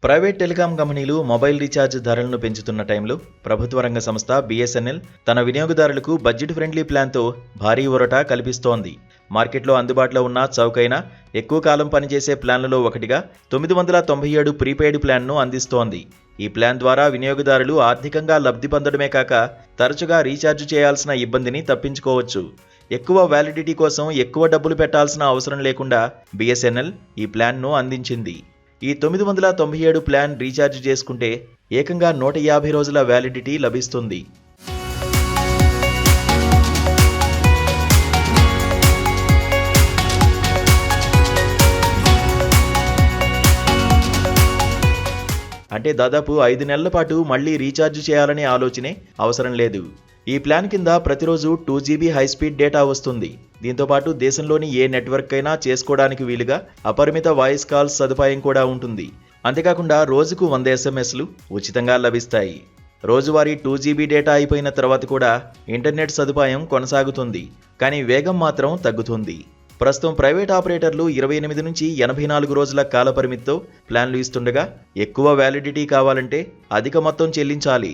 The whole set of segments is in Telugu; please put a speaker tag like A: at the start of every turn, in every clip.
A: ప్రైవేట్ టెలికాం కంపెనీలు మొబైల్ రీఛార్జ్ ధరలను పెంచుతున్న టైంలో ప్రభుత్వ రంగ సంస్థ BSNL తన వినియోగదారులకు బడ్జెట్ ఫ్రెండ్లీ ప్లాన్తో భారీ ఊరట కల్పిస్తోంది. మార్కెట్లో అందుబాటులో ఉన్న చౌకైన ఎక్కువ కాలం పనిచేసే ప్లాన్లలో ఒకటిగా 997 ప్రీపెయిడ్ ప్లాన్ను అందిస్తోంది. ఈ ప్లాన్ ద్వారా వినియోగదారులు ఆర్థికంగా లబ్ధి పొందడమే కాక తరచుగా రీఛార్జ్ చేయాల్సిన ఇబ్బందిని తప్పించుకోవచ్చు. ఎక్కువ వ్యాలిడిటీ కోసం ఎక్కువ డబ్బులు పెట్టాల్సిన అవసరం లేకుండా BSNL ఈ ప్లాన్ను అందించింది. ఈ 997 ప్లాన్ రీఛార్జ్ చేసుకుంటే ఏకంగా 150 రోజుల వ్యాలిడిటీ లభిస్తుంది. అంటే దాదాపు 5 నెలల పాటు మళ్లీ రీఛార్జ్ చేయాలనే ఆలోచనే అవసరం లేదు. ఈ ప్లాన్ కింద ప్రతిరోజు 2 GB హైస్పీడ్ డేటా వస్తుంది. దీంతో పాటు దేశంలోని ఏ నెట్వర్క్ అయినా చేసుకోవడానికి వీలుగా అపరిమిత వాయిస్ కాల్స్ సదుపాయం కూడా ఉంటుంది. అంతేకాకుండా రోజుకు 100 SMSలు ఉచితంగా లభిస్తాయి. రోజువారీ 2 GB డేటా అయిపోయిన తర్వాత కూడా ఇంటర్నెట్ సదుపాయం కొనసాగుతుంది. కానీ వేగం మాత్రం తగ్గుతుంది. ప్రస్తుతం ప్రైవేట్ ఆపరేటర్లు 28 నుంచి 84 రోజుల కాల పరిమితితో ప్లాన్లు ఇస్తుండగా ఎక్కువ వ్యాలిడిటీ కావాలంటే అధిక మొత్తం చెల్లించాలి.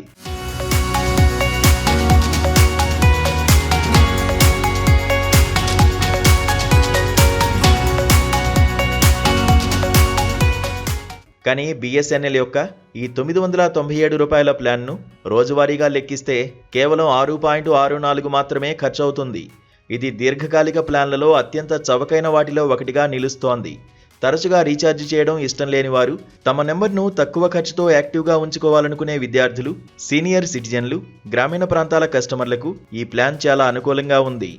A: కానీ BSNL యొక్క ఈ 997 రూపాయల ప్లాన్ను రోజువారీగా లెక్కిస్తే కేవలం 6.64 మాత్రమే ఖర్చవుతుంది. ఇది దీర్ఘకాలిక ప్లాన్లలో అత్యంత చవకైన వాటిలో ఒకటిగా నిలుస్తోంది. తరచుగా రీఛార్జ్ చేయడం ఇష్టం లేని వారు, తమ నెంబర్ను తక్కువ ఖర్చుతో యాక్టివ్గా ఉంచుకోవాలనుకునే విద్యార్థులు, సీనియర్ సిటిజన్లు, గ్రామీణ ప్రాంతాల కస్టమర్లకు ఈ ప్లాన్ చాలా అనుకూలంగా ఉంది.